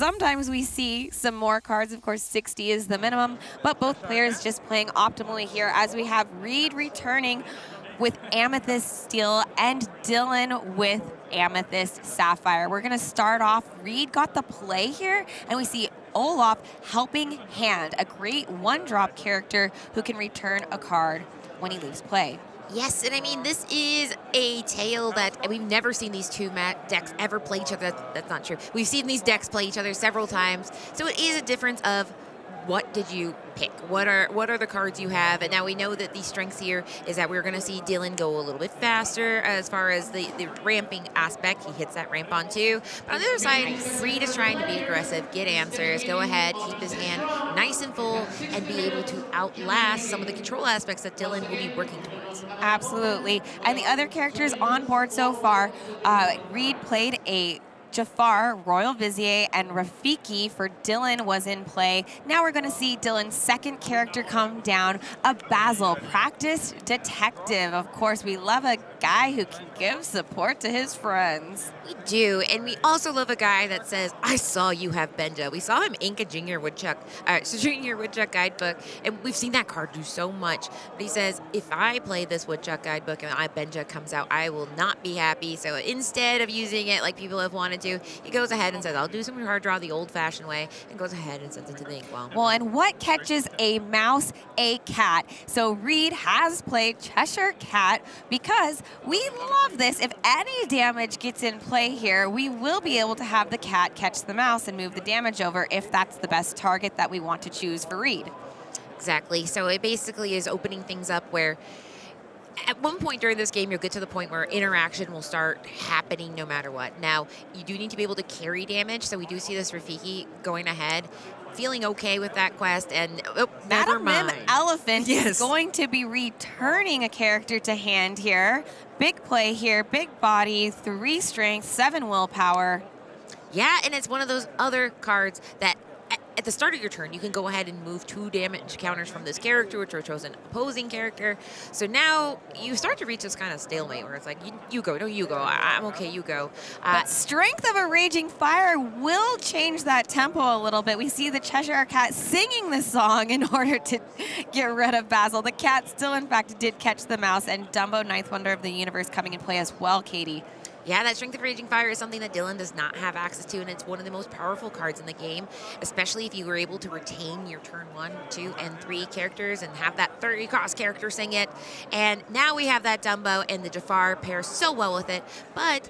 Sometimes we see some more cards. Of course, 60 is the minimum, but both players just playing optimally here as we have Reed returning with Amethyst Steel and Dylan with Amethyst Sapphire. We're going to start off. Reed got the play here, and we see Olaf Helping Hand, a great one-drop character who can return a card when he leaves play. Yes, and I mean, this is a tale that we've never seen these two decks ever play each other. That's not true. We've seen these decks play each other several times, so it is a difference of what did you pick? What are the cards you have? And now we know that the strengths here is that we're going to see Dylan go a little bit faster as far as the ramping aspect. He hits that ramp on too. But on the other side, Reed is trying to be aggressive, get answers, go ahead, keep his hand nice and full, and be able to outlast some of the control aspects that Dylan will be working towards. Absolutely. And the other characters on board so far, Reed played a Jafar, Royal Vizier, and Rafiki for Dylan was in play. Now we're going to see Dylan's second character come down, a Basil, practiced detective. Of course, we love a guy who can give support to his friends. We do, and we also love a guy that says, I saw you have Benja. We saw him ink a Junior Woodchuck guidebook, and we've seen that card do so much. But he says, if I play this Woodchuck guidebook and Benja comes out, I will not be happy. So instead of using it like people have wanted to, he goes ahead and says, I'll do some hard draw the old-fashioned way, and goes ahead and sends it to the inkwell. Well, and what catches a mouse? A cat. So Reed has played Cheshire Cat because we love this. If any damage gets in play here, we will be able to have the cat catch the mouse and move the damage over if that's the best target that we want to choose for Reed. Exactly. So it basically is opening things up where at one point during this game, you'll get to the point where interaction will start happening no matter what. Now, you do need to be able to carry damage, so we do see this Rafiki going ahead, feeling okay with that quest, and never mind. Madam Mim Elephant is going to be returning a character to hand here. Big play here, big body, 3 strength, 7 willpower. Yeah, and it's one of those other cards that at the start of your turn, you can go ahead and move 2 damage counters from this character, which are chosen opposing character. So now you start to reach this kind of stalemate where it's like, you go, no, you go. I'm okay, you go. But Strength of a Raging Fire will change that tempo a little bit. We see the Cheshire Cat singing this song in order to get rid of Basil. The cat still, in fact, did catch the mouse, and Dumbo, Ninth Wonder of the Universe, coming in play as well, Katie. Yeah, that Strength of Raging Fire is something that Dylan does not have access to, and it's one of the most powerful cards in the game, especially if you were able to retain your turn 1, 2, and 3 characters and have that 30-cost character sing it. And now we have that Dumbo, and the Jafar pairs so well with it, but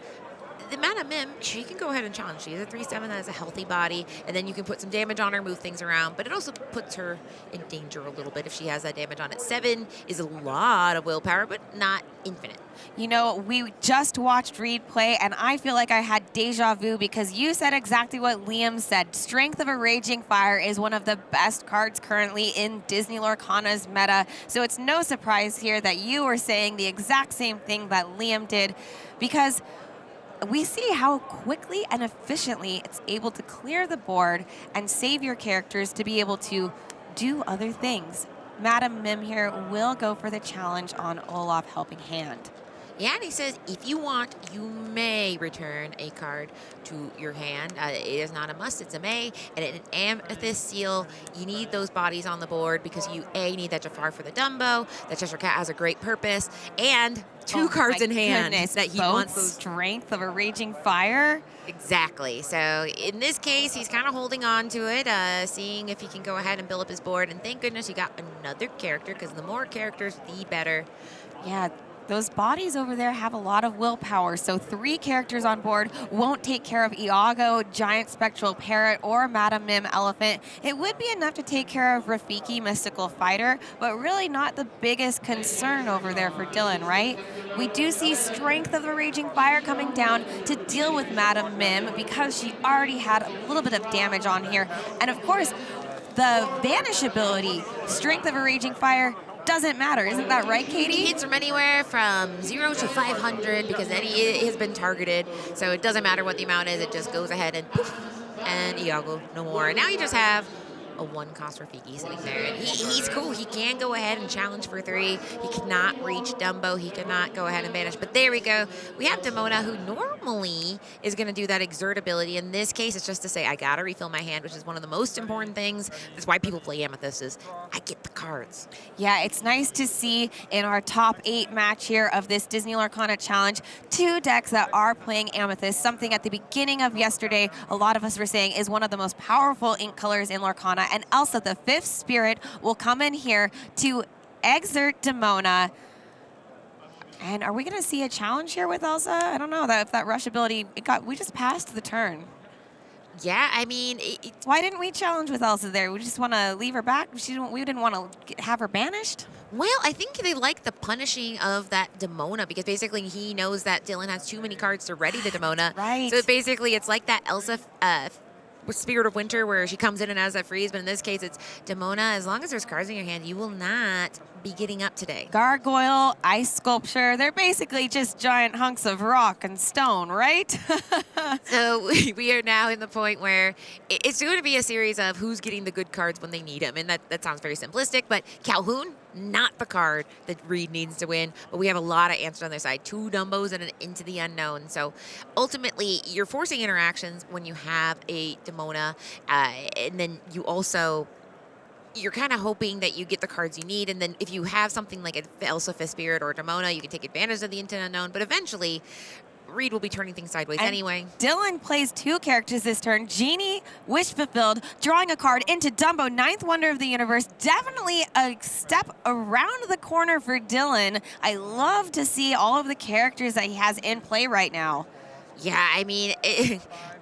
the Madam Mim, she can go ahead and challenge. She is a 3/7 that has a healthy body, and then you can put some damage on her, move things around, but it also puts her in danger a little bit if she has that damage on it. 7 is a lot of willpower, but not infinite. You know, we just watched Reed play, and I feel like I had deja vu because you said exactly what Liam said. Strength of a Raging Fire is one of the best cards currently in Disney Lorcana's meta, so it's no surprise here that you were saying the exact same thing that Liam did, because we see how quickly and efficiently it's able to clear the board and save your characters to be able to do other things. Madam Mim here will go for the challenge on Olaf Helping Hand. Yeah, and he says, if you want, you may return a card to your hand. It is not a must, it's a may. And an Amethyst Seal, you need those bodies on the board because you, A, need that Jafar for the Dumbo, that Cheshire Cat has a great purpose, and 2 cards in hand that he wants those. Strength of a Raging Fire? Exactly. So in this case, he's kind of holding on to it, seeing if he can go ahead and build up his board. And thank goodness he got another character, because the more characters, the better. Yeah. Those bodies over there have a lot of willpower, so 3 characters on board won't take care of Iago, Giant Spectral Parrot, or Madam Mim Elephant. It would be enough to take care of Rafiki, Mystical Fighter, but really not the biggest concern over there for Dylan, right? We do see Strength of the Raging Fire coming down to deal with Madam Mim because she already had a little bit of damage on here. And of course, the Vanish ability, Strength of a Raging Fire, doesn't matter. Isn't that right, Katie? He hits from anywhere from 0 to 500 because it has been targeted. So it doesn't matter what the amount is. It just goes ahead and poof, and Iago, no more. And now you just have a 1-cost Rafiki sitting there. And he's cool. He can go ahead and challenge for 3. He cannot reach Dumbo. He cannot go ahead and banish. But there we go. We have Demona, who normally is going to do that exert ability. In this case, it's just to say, I got to refill my hand, which is one of the most important things. That's why people play Amethyst, is I get the cards. Yeah, it's nice to see in our top 8 match here of this Disney Lorcana Challenge, 2 decks that are playing Amethyst, something at the beginning of yesterday a lot of us were saying is one of the most powerful ink colors in Lorcana. And Elsa, the 5th spirit, will come in here to exert Demona. And are we going to see a challenge here with Elsa? I don't know if that rush ability, we just passed the turn. Yeah, I mean, why didn't we challenge with Elsa there? We just want to leave her back. We didn't want to have her banished. Well, I think they like the punishing of that Demona, because basically he knows that Dylan has too many cards to ready the Demona. Right. So basically it's like that Elsa with Spirit of Winter, where she comes in and has that freeze, but in this case it's Demona. As long as there's cards in your hand, you will not be getting up today. Gargoyle, Ice Sculpture, they're basically just giant hunks of rock and stone, right? So we are now in the point where it's going to be a series of who's getting the good cards when they need them. And that sounds very simplistic, but Calhoun, not the card that Reed needs to win. But we have a lot of answers on their side. 2 Dumbos and an Into the Unknown. So ultimately, you're forcing interactions when you have a Demona. And then you also... you're kind of hoping that you get the cards you need, and then if you have something like a Elsa, 5th Spirit, or Demona, you can take advantage of the Into the Unknown, but eventually, Reed will be turning things sideways anyway. Dylan plays 2 characters this turn. Genie, Wish Fulfilled, drawing a card into Dumbo, 9th Wonder of the Universe. Definitely a step around the corner for Dylan. I love to see all of the characters that he has in play right now. Yeah, I mean,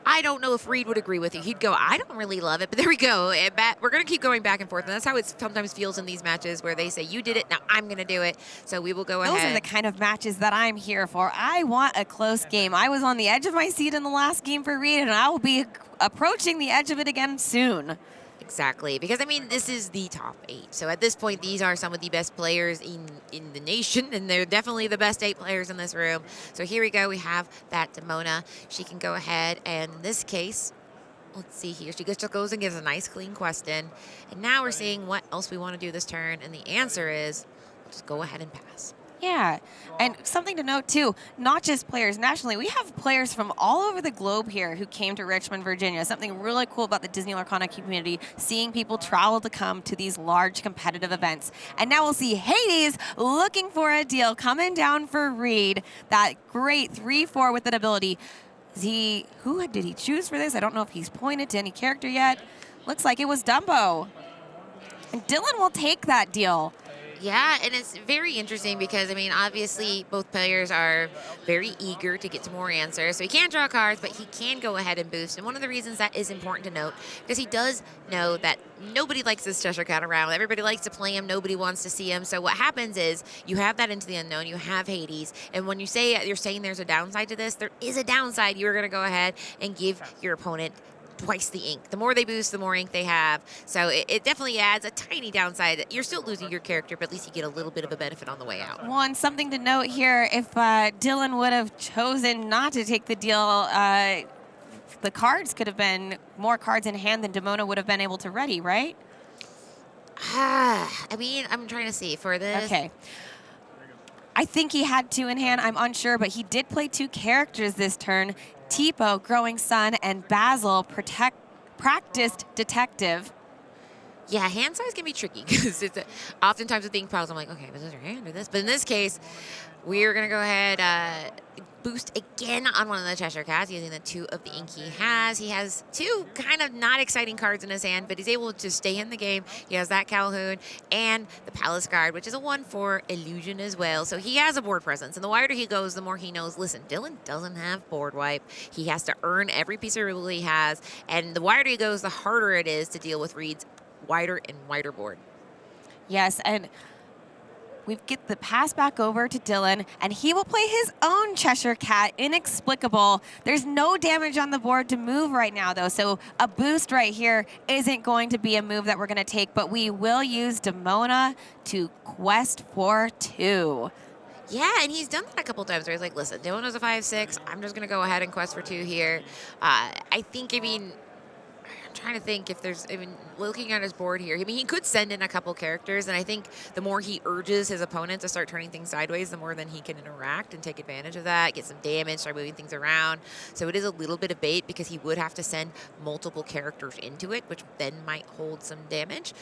I don't know if Reed would agree with you. He'd go, I don't really love it, but there we go. We're going to keep going back and forth, and that's how it sometimes feels in these matches where they say, you did it, now I'm going to do it. So we will go ahead. Those are the kind of matches that I'm here for. I want a close game. I was on the edge of my seat in the last game for Reed, and I will be approaching the edge of it again soon. Exactly, because I mean, this is the top 8. So at this point, these are some of the best players in the nation, and they're definitely the best 8 players in this room. So here we go. We have that Demona. She can go ahead, and in this case, let's see here. She just goes and gives a nice clean question. And now we're seeing what else we want to do this turn, and the answer is, just go ahead and pass. Yeah, and something to note too, not just players nationally, we have players from all over the globe here who came to Richmond, Virginia. Something really cool about the Disney Lorcana community, seeing people travel to come to these large competitive events. And now we'll see Hades looking for a deal, coming down for Reed, that great 3/4 with an ability. Who did he choose for this? I don't know if he's pointed to any character yet. Looks like it was Dumbo. And Dylan will take that deal. Yeah, and it's very interesting because, I mean, obviously both players are very eager to get to more answers. So he can't draw cards, but he can go ahead and boost. And one of the reasons that is important to note, because he does know that nobody likes this Cheshire Cat around. Everybody likes to play him. Nobody wants to see him. So what happens is you have that Into the Unknown. You have Hades. And when you're saying there's a downside to this, there is a downside. You're going to go ahead and give your opponent twice the ink. The more they boost, the more ink they have. So it definitely adds a tiny downside. You're still losing your character, but at least you get a little bit of a benefit on the way out. Well, and something to note here, if Dylan would have chosen not to take the deal, the cards could have been more cards in hand than Demona would have been able to ready, right? I mean, I'm trying to see for this. Okay. I think he had 2 in hand. I'm unsure, but he did play 2 characters this turn. Tipo, Growing Sun, and Basil, Practiced Detective. Yeah, hand size can be tricky because it's oftentimes with the ink piles, I'm like, okay, but is your hand or this? But in this case, we're going to go ahead boost again on one of the Cheshire Cats using the 2 of the ink he has. He has 2 kind of not exciting cards in his hand, but he's able to stay in the game. He has that Calhoun and the Palace Guard, which is a 1/4 illusion as well. So he has a board presence, and the wider he goes, the more he knows, listen, Dylan doesn't have board wipe. He has to earn every piece of rule he has, and the wider he goes, the harder it is to deal with Reed's wider and wider board. Yes, and we get the pass back over to Dylan, and he will play his own Cheshire Cat, Inexplicable. There's no damage on the board to move right now, though, so a boost right here isn't going to be a move that we're going to take, but we will use Demona to quest for 2. Yeah, and he's done that a couple times where he's like, listen, Demona's a 5/6. I'm just going to go ahead and quest for 2 here. I think, I mean, I'm trying to think if there's, I mean, looking at his board here, I mean, he could send in a couple characters, and I think the more he urges his opponent to start turning things sideways, the more then he can interact and take advantage of that, get some damage, start moving things around. So it is a little bit of bait because he would have to send multiple characters into it, which then might hold some damage.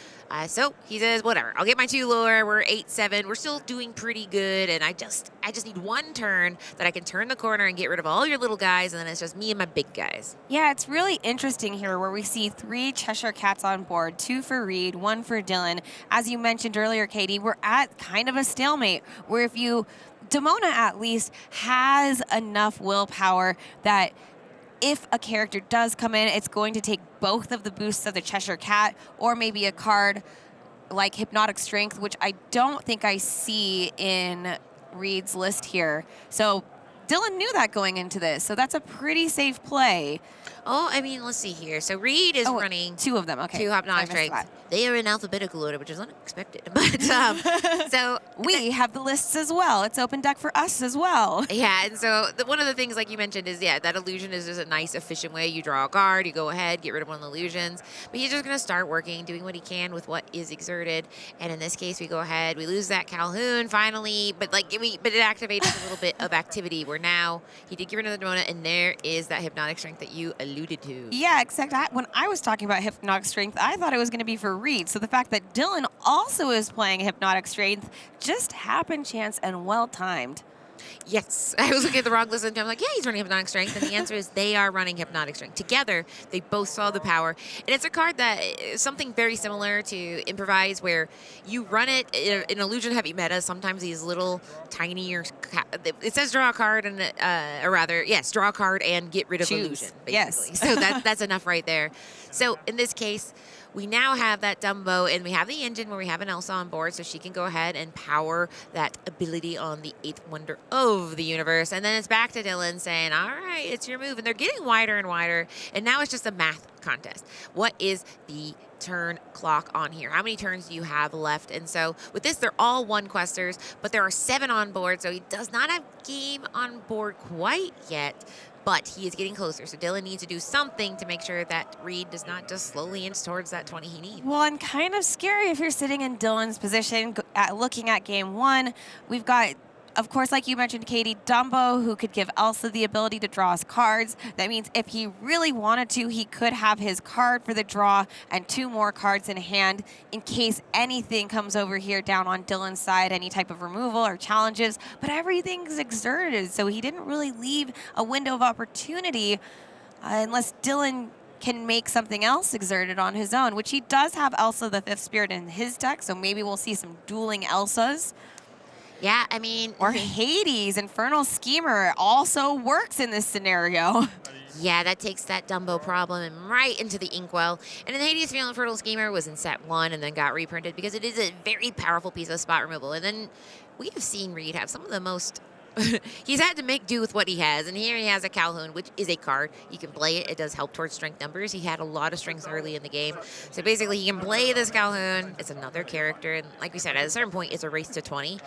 So he says, whatever, I'll get my 2 lure. We're 8-7. We're still doing pretty good, and I just need one turn that I can turn the corner and get rid of all your little guys, and then it's just me and my big guys. Yeah, it's really interesting here where we see 3 Cheshire Cats on board, 2 for Reed, 1 for Dylan. As you mentioned earlier, Katie, we're at kind of a stalemate where if Demona at least has enough willpower that if a character does come in, it's going to take both of the boosts of the Cheshire Cat or maybe a card like Hypnotic Strength, which I don't think I see in Reed's list here. So Dylan knew that going into this, so that's a pretty safe play. Oh, I mean, let's see here. So Reed is running 2 of them. Okay, 2 Hypnotic Strengths. They are in alphabetical order, which is unexpected. But so we have the lists as well. It's open deck for us as well. Yeah, and so one of the things, like you mentioned, is that illusion is just a nice, efficient way. You draw a card, you go ahead, get rid of one of the illusions. But he's just going to start working, doing what he can with what is exerted. And in this case, we go ahead, we lose that Calhoun finally, but it activated a little bit of activity where now he did get rid of the Demona, and there is that Hypnotic Strength that you alluded to. Yeah, except when I was talking about Hypnotic Strength, I thought it was going to be for Reed. So the fact that Dylan also is playing Hypnotic Strength just happened, chance, and well-timed. Yes, I was looking at the wrong list and I'm like, yeah, he's running Hypnotic Strength. And the answer is they are running Hypnotic Strength. Together, they both saw the power. And it's a card that is something very similar to Improvise, where you run it in illusion heavy meta. Sometimes these little tinier, it says draw a card, and draw a card and get rid of illusion, basically. Yes. So that's enough right there. So in this case, we now have that Dumbo, and we have the engine where we have an Elsa on board, so she can go ahead and power that ability on the 8th wonder of the universe. And then it's back to Dylan saying, all right, it's your move. And they're getting wider and wider, and now it's just a math contest. What is the turn clock on here? How many turns do you have left? And so with this, they're all 1 questers, but there are 7 on board, so he does not have game on board quite yet. But he is getting closer, so Dylan needs to do something to make sure that Reed does not just slowly inch towards that 20 he needs. Well, and kind of scary if you're sitting in Dylan's position, looking at game 1. We've got, of course, like you mentioned, Katie, Dumbo, who could give Elsa the ability to draw us cards. That means if he really wanted to, he could have his card for the draw and 2 more cards in hand in case anything comes over here down on Dylan's side, any type of removal or challenges. But everything's exerted, so he didn't really leave a window of opportunity unless Dylan can make something else exerted on his own, which he does have Elsa the 5th Spirit in his deck, so maybe we'll see some dueling Elsas. Yeah, I mean... Or Hades, Infernal Schemer, also works in this scenario. Yeah, that takes that Dumbo problem and right into the inkwell. And then Hades Infernal Schemer was in set 1 and then got reprinted because it is a very powerful piece of spot removal. And then we have seen Reed have some of the most... He's had to make do with what he has, and here he has a Calhoun, which is a card. You can play it. It does help towards strength numbers. He had a lot of strengths early in the game. So basically, he can play this Calhoun. It's another character, and like we said, at a certain point, it's a race to 20.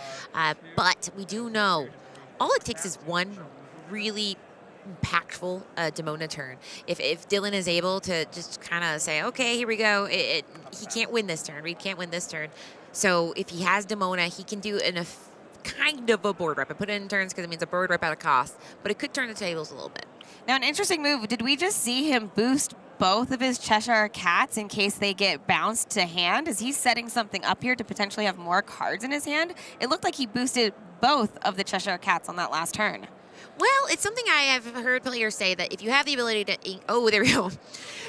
But we do know all it takes is one really impactful Demona turn. If Dylan is able to just kind of say, okay, here we go, he can't win this turn. Reed can't win this turn. So if he has Demona, he can do kind of a board rep. I put it in turns because it means a board rep at a cost, but it could turn the tables a little bit. Now, an interesting move. Did we just see him boost both of his Cheshire Cats in case they get bounced to hand? Is he setting something up here to potentially have more cards in his hand? It looked like he boosted both of the Cheshire Cats on that last turn. Well, it's something I have heard players say that if you have the ability to ink, oh, there we go.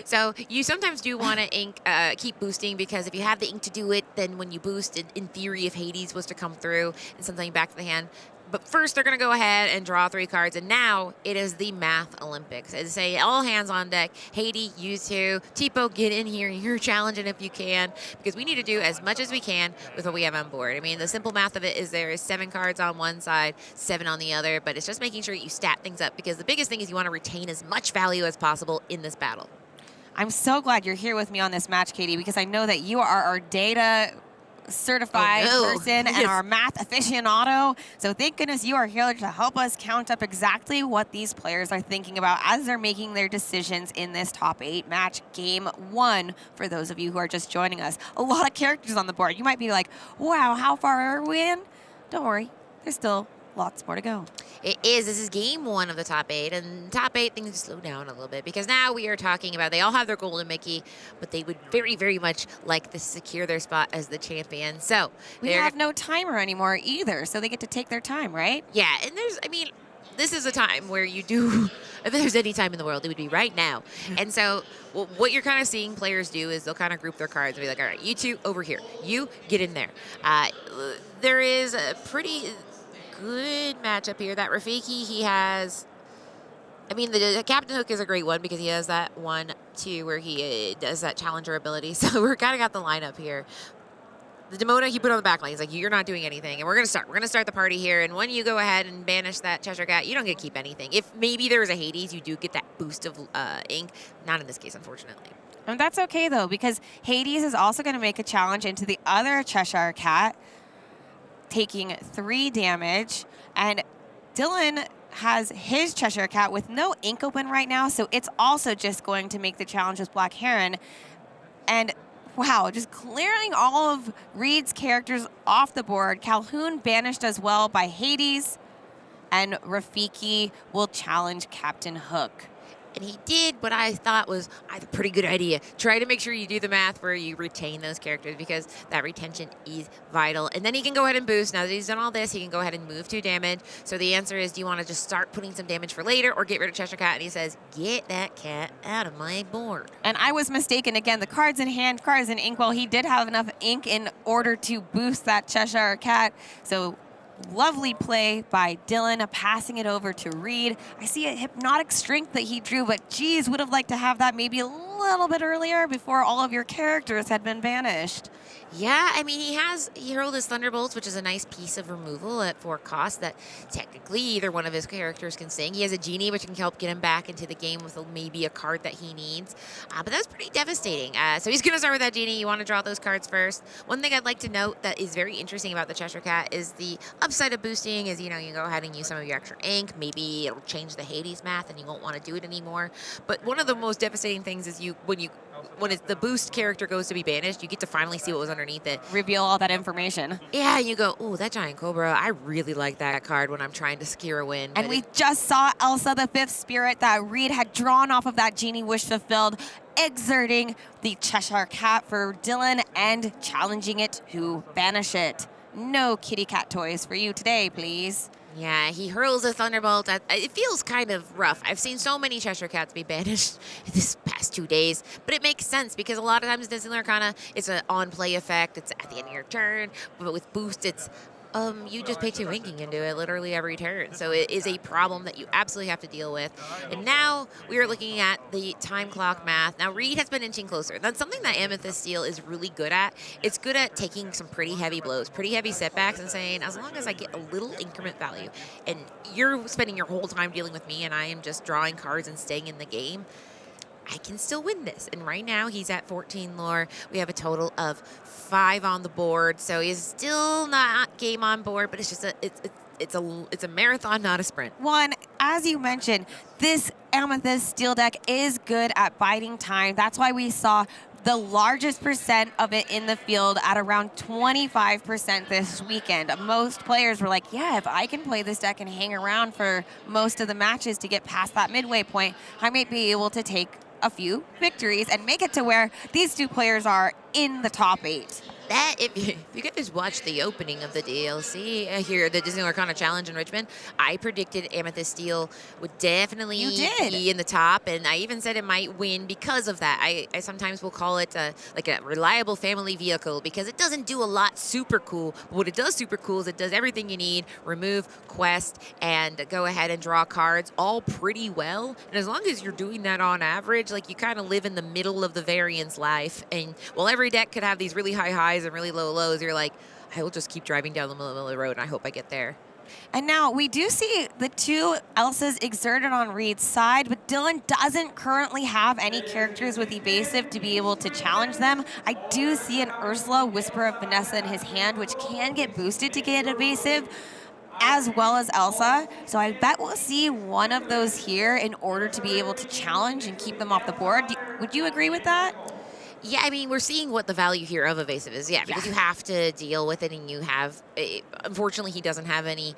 So you sometimes do want to keep boosting because if you have the ink to do it, then when you boost, in theory, if Hades was to come through and something back to the hand. But first, they're going to go ahead and draw 3 cards, and now it is the Math Olympics. It's say all hands on deck. Hades, you two, Tipo, get in here. You're challenging if you can, because we need to do as much as we can with what we have on board. I mean, the simple math of it is there is 7 cards on one side, 7 on the other, but it's just making sure you stat things up, because the biggest thing is you want to retain as much value as possible in this battle. I'm so glad you're here with me on this match, Katie, because I know that you are our data certified person and our math aficionado. So thank goodness you are here to help us count up exactly what these players are thinking about as they're making their decisions in this top 8 match game 1 for those of you who are just joining us. A lot of characters on the board. You might be like, wow, how far are we in? Don't worry, there's still lots more to go. It is. This is game 1 of the top 8, and top 8 things slow down a little bit because now we are talking about they all have their golden Mickey, but they would very, very much like to secure their spot as the champion. So we have no timer anymore either, so they get to take their time, right? Yeah, and this is a time where you do, if there's any time in the world, it would be right now. And so what you're kind of seeing players do is they'll kind of group their cards and be like, all right, you two over here, you get in there. There is a pretty good matchup here. That Rafiki, he has, the Captain Hook is a great one because he has that 1-2 where he does that challenger ability. So we're kind of got the lineup here. The Demona he put on the back line. He's like, you're not doing anything. And we're going to start. We're going to start the party here. And when you go ahead and banish that Cheshire Cat, you don't get to keep anything. If maybe there was a Hades, you do get that boost of ink. Not in this case, unfortunately. And that's okay, though, because Hades is also going to make a challenge into the other Cheshire Cat, taking 3 damage. And Dylan has his Cheshire Cat with no ink open right now, so it's also just going to make the challenge with Black Heron. And wow, just clearing all of Reed's characters off the board. Calhoun banished as well by Hades, and Rafiki will challenge Captain Hook. And he did what I thought was a pretty good idea. Try to make sure you do the math where you retain those characters because that retention is vital. And then he can go ahead and boost. Now that he's done all this, he can go ahead and move 2 damage. So the answer is, do you want to just start putting some damage for later or get rid of Cheshire Cat? And he says, get that cat out of my board. And I was mistaken again. The cards in hand, cards in ink. Well, he did have enough ink in order to boost that Cheshire Cat. So lovely play by Dylan, passing it over to Reed. I see a hypnotic strength that he drew, but geez, would have liked to have that maybe a little bit earlier before all of your characters had been banished. Yeah, he hurled his Thunderbolts, which is a nice piece of removal at 4 cost that technically either one of his characters can sing. He has a Genie, which can help get him back into the game with maybe a card that he needs. But that's pretty devastating. So he's going to start with that Genie. You want to draw those cards first. One thing I'd like to note that is very interesting about the Cheshire Cat is the upside of boosting is, you go ahead and use some of your extra ink. Maybe it'll change the Hades math and you won't want to do it anymore. But one of the most devastating things is when the boost character goes to be banished, you get to finally see what was underneath it. Reveal all that information. Yeah, you go, ooh, that Giant Cobra, I really like that card when I'm trying to secure a win. And we just saw Elsa, the 5th spirit that Reed had drawn off of that Genie Wish Fulfilled, exerting the Cheshire Cat for Dylan and challenging it to banish it. No kitty cat toys for you today, please. Yeah, he hurls a Thunderbolt. It feels kind of rough. I've seen so many Cheshire Cats be banished this past 2 days, but it makes sense because a lot of times Disney Lorcana, it's an on-play effect. It's at the end of your turn, but with Boost, it's you just pay 2 inking into it literally every turn. So it is a problem that you absolutely have to deal with. And now we are looking at the time clock math. Now Reed has been inching closer. That's something that Amethyst Steel is really good at. It's good at taking some pretty heavy blows, pretty heavy setbacks and saying, as long as I get a little increment value and you're spending your whole time dealing with me and I am just drawing cards and staying in the game, I can still win this. And right now he's at 14 lore. We have a total of 5 on the board, so he's still not game on board, but it's just it's a marathon, not a sprint. One, as you mentioned, this Amethyst Steel deck is good at biding time. That's why we saw the largest percent of it in the field at around 25% this weekend. Most players were like, yeah, if I can play this deck and hang around for most of the matches to get past that midway point, I might be able to take a few victories and make it to where these 2 players are in the top 8. That if you guys watched the opening of the DLC here, the Disney Lorcana Challenge in Richmond, I predicted Amethyst Steel would definitely be in the top, and I even said it might win because of that. I sometimes will call it like a reliable family vehicle because it doesn't do a lot super cool, but what it does super cool is it does everything you need, remove, quest, and go ahead and draw cards all pretty well. And as long as you're doing that on average, like you kind of live in the middle of the variance life, and while every deck could have these really high highs and really low lows, you're like, I will just keep driving down the middle of the road and I hope I get there. And now we do see the two Elsas exerted on Reed's side, but Dylan doesn't currently have any characters with evasive to be able to challenge them. I do see an Ursula Whisper of Vanessa in his hand, which can get boosted to get evasive, as well as Elsa. So I bet we'll see one of those here in order to be able to challenge and keep them off the board. Would you agree with that? Yeah, I mean, we're seeing what the value here of evasive is. Yeah, because you have to deal with it, and you have. Unfortunately, he doesn't have any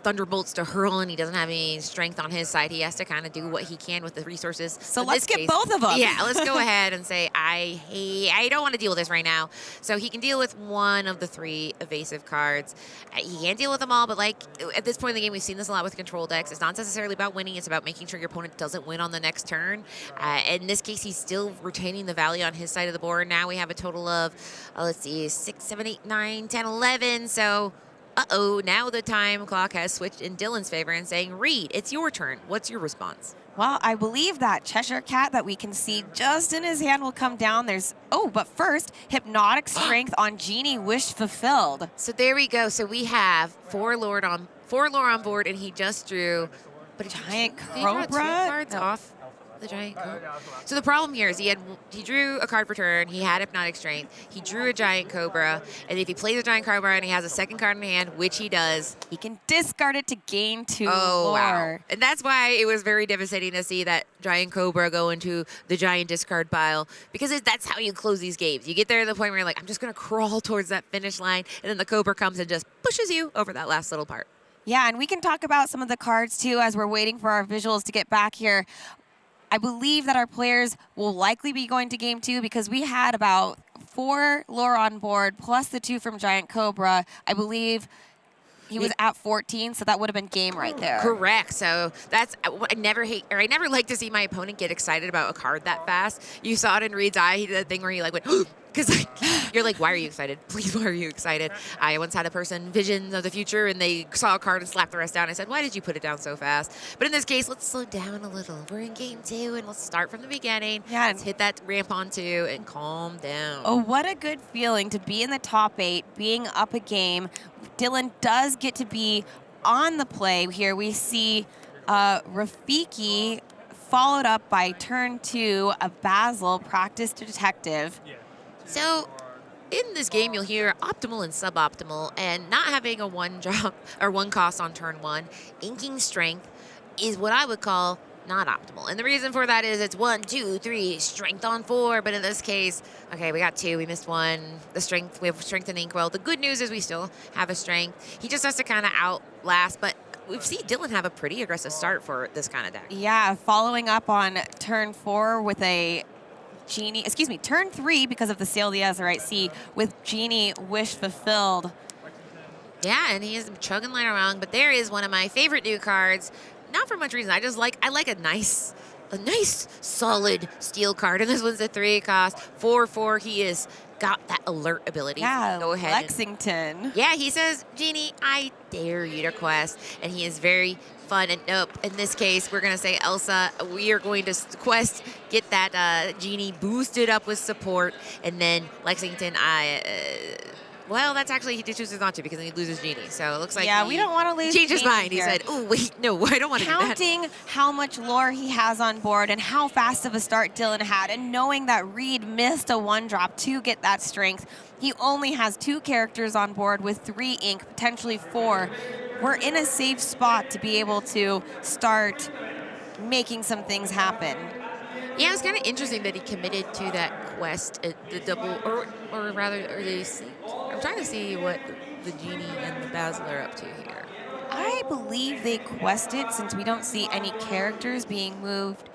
thunderbolts to hurl, and he doesn't have any strength on his side. He has to kind of do what he can with the resources. So let's get both of them. Yeah, let's go ahead and say I don't want to deal with this right now. So he can deal with one of the 3 evasive cards. He can't deal with them all, but like at this point in the game, we've seen this a lot with control decks. It's not necessarily about winning; it's about making sure your opponent doesn't win on the next turn. In this case, he's still retaining the value on his side of the board. Now we have a total of, let's see, 6, 7, 8, 9, 10, 11. So, now the time clock has switched in Dylan's favor and saying, Reed, it's your turn. What's your response? Well, I believe that Cheshire Cat that we can see just in his hand will come down. But first, Hypnotic Strength on Genie, Wish Fulfilled. So there we go. So we have 4 lore on board, and he just drew, but Giant Cobra. He draw 2 cards No. off the Giant Cobra. So the problem here is he drew a card per turn. He had Hypnotic Strength. He drew a Giant Cobra, and if he plays a Giant Cobra and he has a second card in hand, which he does, he can discard it to gain 2 oh, more. Wow. And that's why it was very devastating to see that Giant Cobra go into the giant discard pile, because that's how you close these games. You get there to the point where you're like, I'm just going to crawl towards that finish line, and then the Cobra comes and just pushes you over that last little part. Yeah, and we can talk about some of the cards too as we're waiting for our visuals to get back here. I believe that our players will likely be going to game 2 because we had about 4 lore on board plus the 2 from Giant Cobra. I believe he was at 14, so that would have been game right there. Correct. So that's I never like to see my opponent get excited about a card that fast. You saw it in Reed's eye. He did that thing where he like went, because you're like, why are you excited? Please, why are you excited? I once had a person visions of the future, and they saw a card and slapped the rest down. I said, why did you put it down so fast? But in this case, let's slow down a little. We're in game 2, and let's start from the beginning. Yeah. Let's hit that ramp on 2 and calm down. Oh, what a good feeling to be in the top 8, being up a game. Dylan does get to be on the play here. We see Rafiki followed up by turn 2 of Basil, Practice Detective. So in this game, you'll hear optimal and suboptimal, and not having a 1 drop or 1 cost on turn 1, inking strength is what I would call not optimal. And the reason for that is it's 1, 2, 3, strength on 4. But in this case, okay, we got 2, we missed 1. The strength, we have strength and inkwell. The good news is we still have a strength. He just has to kind of outlast, but we've seen Dylan have a pretty aggressive start for this kind of deck. Yeah, following up on turn 4 with a turn 3 because of the Sail the Azurite Sea with Genie Wish Fulfilled. Yeah, and he is chugging line around, but there is one of my favorite new cards. Not for much reason. I like a nice solid steel card, and this one's a 3 cost, 4/4. He is got that alert ability. Yeah, go ahead. Lexington. Yeah, he says, Genie, I dare you to quest, and he is very fun. And nope, in this case, we're gonna say Elsa. We are going to quest, get that Genie boosted up with support, and then Lexington. Well, that's actually, he chooses not to because then he loses Genie. So it looks like we don't want to lose changed his Genie mind. here. He said, oh, wait, no, I don't want to do that. Counting how much lore he has on board and how fast of a start Dylan had, and knowing that Reed missed a 1-drop to get that strength, he only has 2 characters on board with 3 ink, potentially 4. We're in a safe spot to be able to start making some things happen. Yeah, it's kind of interesting that he committed to that quest, the double, or rather, or the sleep. I'm trying to see what the Genie and the Basil are up to here. I believe they quested, since we don't see any characters being moved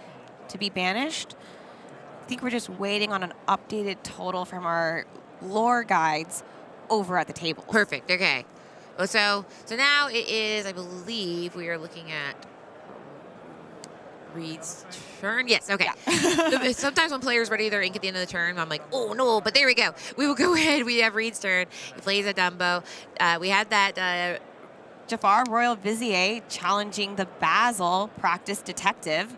to be banished. I think we're just waiting on an updated total from our lore guides over at the table. Perfect, okay. Well, so now it is, I believe, we are looking at Reed's turn. Yes, okay. Yeah. Sometimes when players ready their ink at the end of the turn, I'm like, oh no, but there we go. We will go ahead. We have Reed's turn. He plays a Dumbo. We had that Jafar Royal Vizier challenging the Basil Practice Detective.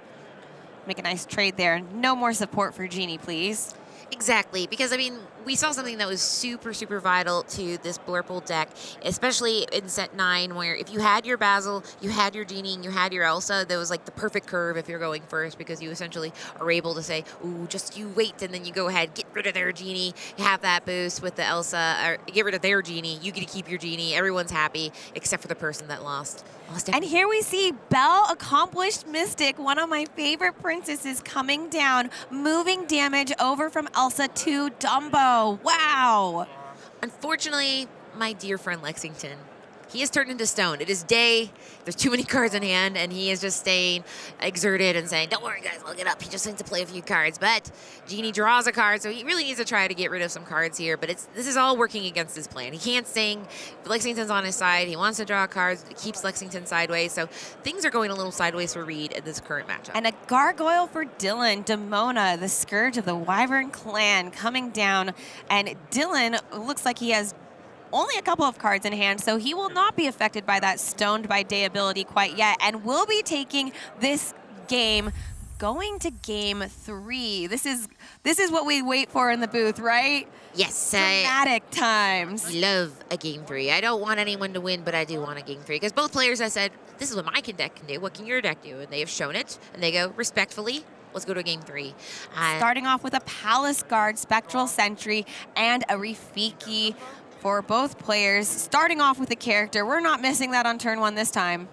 Make a nice trade there. No more support for Genie, please. Exactly, because I mean, we saw something that was super, super vital to this Blurple deck, especially in set 9, where if you had your Basil, you had your Genie, and you had your Elsa, that was like the perfect curve if you're going first, because you essentially are able to say, ooh, just you wait, and then you go ahead, get rid of their Genie, have that boost with the Elsa, or get rid of their Genie, you get to keep your Genie, everyone's happy, except for the person that lost. And here we see Belle, Accomplished Mystic, one of my favorite princesses, coming down, moving damage over from Elsa to Dumbo. Wow. Unfortunately, my dear friend Lexington, he is turned into stone. It is day. There's too many cards in hand, and he is just staying exerted and saying, don't worry, guys, I'll get up. He just needs to play a few cards. But Genie draws a card, so he really needs to try to get rid of some cards here. But this is all working against his plan. He can't sing. Lexington's on his side. He wants to draw cards. It keeps Lexington sideways. So things are going a little sideways for Reed in this current matchup. And a gargoyle for Dylan. Demona, the scourge of the Wyvern clan, coming down. And Dylan looks like he has only a couple of cards in hand, so he will not be affected by that Stoned by Day ability quite yet, and will be taking this game, going to game 3. This is what we wait for in the booth, right? Yes. Dramatic times. Love a game 3. I don't want anyone to win, but I do want a game 3, because both players have said, this is what my deck can do. What can your deck do? And they have shown it, and they go, respectfully, let's go to game 3. Starting off with a Palace Guard, Spectral Sentry, and a Rafiki for both players. Starting off with a character. We're not missing that on turn 1 this time.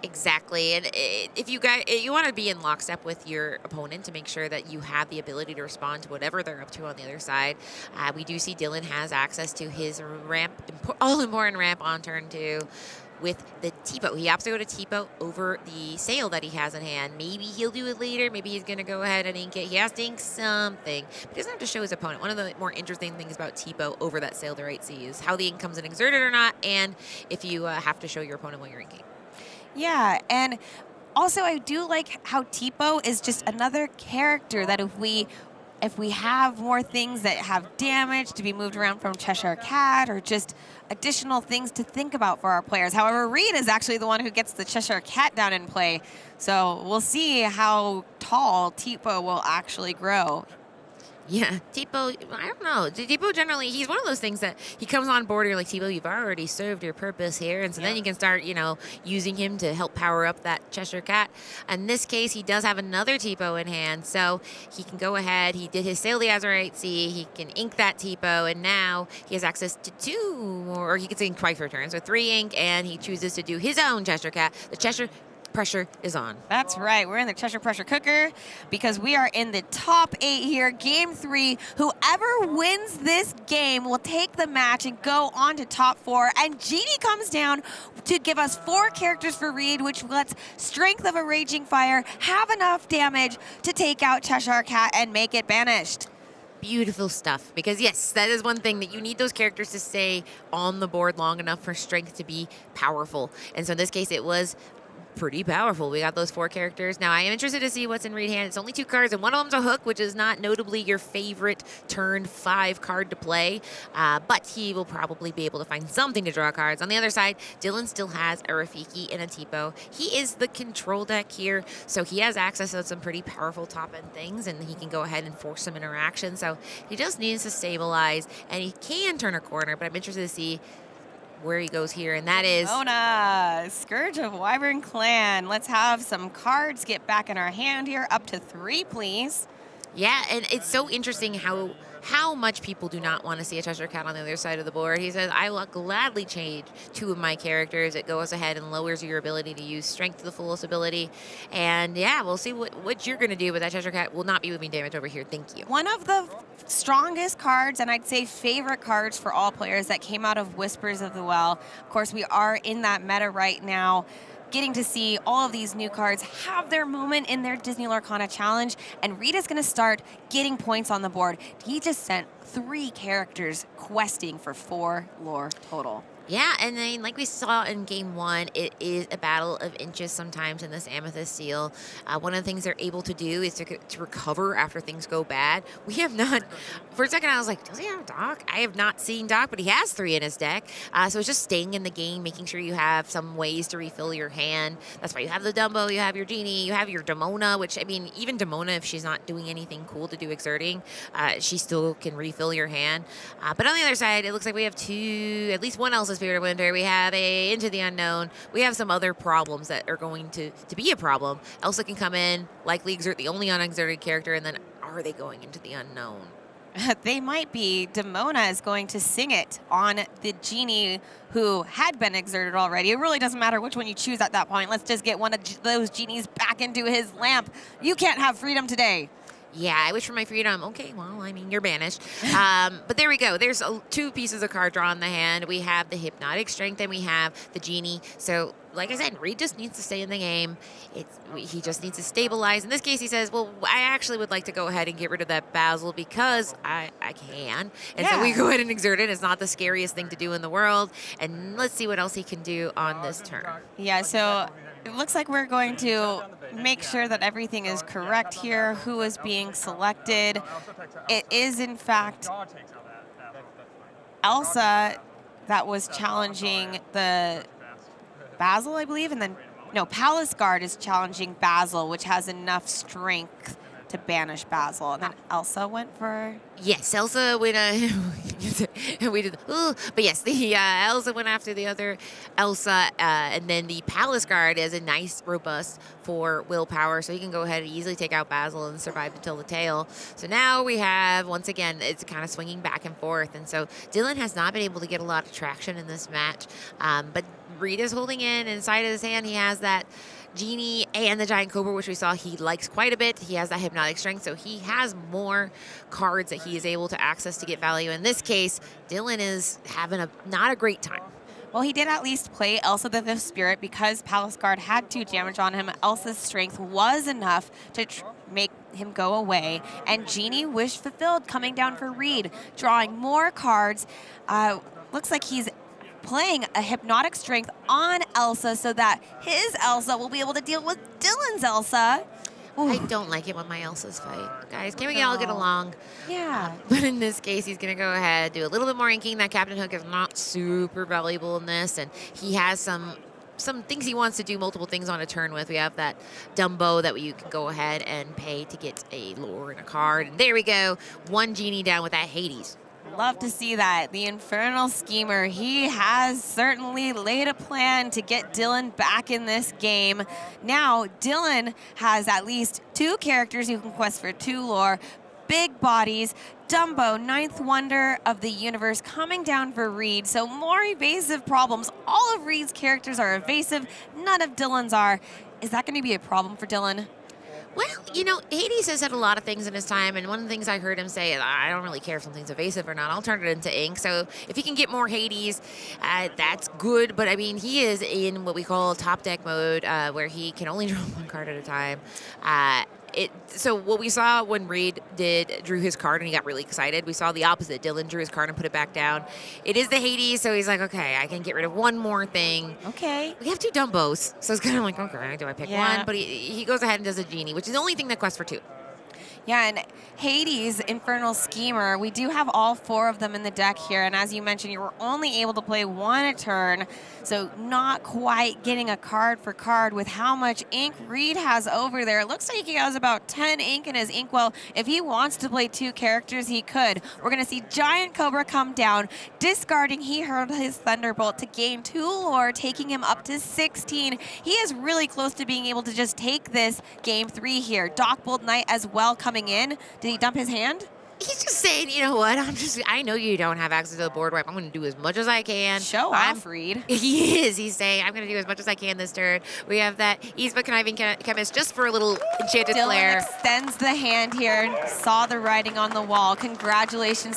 Exactly, and if you guys, you want to be in lockstep with your opponent to make sure that you have the ability to respond to whatever they're up to on the other side. We do see Dylan has access to his ramp, all-important ramp on turn 2. With the Tipo. He opts to go to Tipo over the sail that he has in hand. Maybe he'll do it later. Maybe he's going to go ahead and ink it. He has to ink something. But he doesn't have to show his opponent. One of the more interesting things about Tipo over that sail to right sea is how the ink comes in exerted or not, and if you have to show your opponent while you're inking. Yeah, and also I do like how Tipo is just another character that if we have more things that have damage to be moved around from Cheshire Cat, or just additional things to think about for our players. However, Reed is actually the one who gets the Cheshire Cat down in play. So we'll see how tall Tipo will actually grow. Yeah, Tipo, I don't know. Tipo generally, he's one of those things that he comes on board, you're like, Tipo, you've already served your purpose here. And so then you can start, using him to help power up that Cheshire Cat. In this case, he does have another Tipo in hand. So he can go ahead. He did his Sail the Azurite Sea. He can ink that Tipo. And now he has access to 2 more, or he can ink twice per turn. So 3 ink, and he chooses to do his own Cheshire Cat. The Cheshire pressure is on. That's right. We're in the Cheshire Pressure Cooker because we are in the top 8 here. Game 3. Whoever wins this game will take the match and go on to top 4. And Genie comes down to give us 4 characters for Reed, which lets Strength of a Raging Fire have enough damage to take out Cheshire Cat and make it banished. Beautiful stuff, because yes, that is one thing that you need those characters to stay on the board long enough for Strength to be powerful. And so in this case, it was pretty powerful. We got those 4 characters. Now, I am interested to see what's in Reed hand. It's only 2 cards, and one of them's a hook, which is not notably your favorite turn 5 card to play, but he will probably be able to find something to draw cards. On the other side, Dylan still has a Rafiki and a Tipo. He is the control deck here, so he has access to some pretty powerful top-end things, and he can go ahead and force some interaction. So he just needs to stabilize, and he can turn a corner, but I'm interested to see where he goes here, and that is Mona, Scourge of Wyvern Clan. Let's have some cards get back in our hand here. Up to 3, please. Yeah, and it's so interesting how much people do not want to see a Cheshire Cat on the other side of the board. He says, I will gladly change 2 of my characters. It goes ahead and lowers your ability to use Strength to the fullest ability. And yeah, we'll see what you're going to do, but that Cheshire Cat will not be moving damage over here. Thank you. One of the strongest cards, and I'd say favorite cards for all players that came out of Whispers of the Well. Of course, we are in that meta right now, getting to see all of these new cards have their moment in their Disney Lorcana challenge, and Reed is going to start getting points on the board. He just sent 3 characters questing for 4 lore total. Yeah, and then like we saw in game one, it is a battle of inches sometimes in this Amethyst Seal. One of the things they're able to do is to recover after things go bad. We have not, for a second I was like, does he have Doc? I have not seen Doc, but he has 3 in his deck. So it's just staying in the game, making sure you have some ways to refill your hand. That's why you have the Dumbo, you have your Genie, you have your Demona, which, I mean, even Demona, if she's not doing anything cool to do exerting, she still can refill your hand. But on the other side, it looks like we have at least one Elsa's Spirit of Winter. We have a Into the Unknown. We have some other problems that are going to be a problem. Elsa can come in, likely exert the only unexerted character, and then are they going into the unknown? They might be. Demona is going to sing it on the Genie who had been exerted already. It really doesn't matter which one you choose at that point. Let's just get one of those Genies back into his lamp. You can't have freedom today. Yeah, I wish for my freedom. Okay, well, I mean, you're banished. But there we go. There's 2 pieces of card draw in the hand. We have the Hypnotic Strength and we have the Genie. So, like I said, Reed just needs to stay in the game. He just needs to stabilize. In this case, he says, well, I actually would like to go ahead and get rid of that Basil because I can. And so we go ahead and exert it. It's not the scariest thing to do in the world. And let's see what else he can do on this turn. Yeah, so it looks like we're going to make sure that everything is correct here. Who is being selected? It is, in fact, Elsa that was challenging the Basil, I believe, and then, no, Palace Guard is challenging Basil, which has enough strength to banish Basil. And then Elsa went for... Yes, Elsa went, we did, but yes, the Elsa went after the other Elsa, and then the Palace Guard is a nice, robust for willpower, so he can go ahead and easily take out Basil and survive until the tail. So now we have, once again, it's kind of swinging back and forth, and so Dylan has not been able to get a lot of traction in this match, but Reed is holding in, inside of his hand he has that Genie and the Giant Cobra, which we saw he likes quite a bit. He has that Hypnotic Strength, so he has more cards that he is able to access to get value. In this case, Dylan is having not a great time. Well, he did at least play Elsa the Fifth Spirit because Palace Guard had 2 damage on him. Elsa's strength was enough to make him go away. And Genie, wish fulfilled, coming down for Reed, drawing more cards. Looks like he's playing a Hypnotic Strength on Elsa so that his Elsa will be able to deal with Dylan's Elsa. Ooh. I don't like it when my Elsas fight. Guys, can we all get along? Yeah. But in this case, he's going to go ahead, do a little bit more inking. That Captain Hook is not super valuable in this, and he has some things he wants to do multiple things on a turn with. We have that Dumbo that you can go ahead and pay to get a lore and a card. And there we go. 1 Genie down with that Hades. Love to see that. The Infernal Schemer, he has certainly laid a plan to get Dylan back in this game. Now, Dylan has at least 2 characters you can quest for 2 lore. Big bodies. Dumbo, 9th wonder of the universe, coming down for Reed. So more evasive problems. All of Reed's characters are evasive. None of Dylan's are. Is that going to be a problem for Dylan? Well, you know, Hades has said a lot of things in his time, and one of the things I heard him say is, I don't really care if something's evasive or not. I'll turn it into ink. So if he can get more Hades, that's good. But, I mean, he is in what we call top deck mode, where he can only draw 1 card at a time. So what we saw when Reed drew his card and he got really excited, we saw the opposite. Dylan drew his card and put it back down. It is the Hades, so he's like, okay, I can get rid of 1 more thing. Okay. We have 2 Dumbos, so it's kind of like, okay, do I pick one? But he goes ahead and does a Genie, which is the only thing that quests for 2. Yeah, and Hades, Infernal Schemer, we do have all 4 of them in the deck here, and as you mentioned, you were only able to play 1 a turn, so not quite getting a card for card with how much ink Reed has over there. It looks like he has about 10 ink in his inkwell. If he wants to play 2 characters, he could. We're going to see Giant Cobra come down, discarding He Hurled His Thunderbolt to gain 2 lore, taking him up to 16. He is really close to being able to just take this game 3 here. Dockbolt Knight as well coming in. Did he dump his hand? He's just saying, you know what, I know you don't have access to the board wipe. I'm going to do as much as I can. Show off, Reed. He is. He's saying, I'm going to do as much as I can this turn. We have that Yzma Conniving Chemist just for a little enchanted Dylan flare. extends the hand here and saw the writing on the wall. Congratulations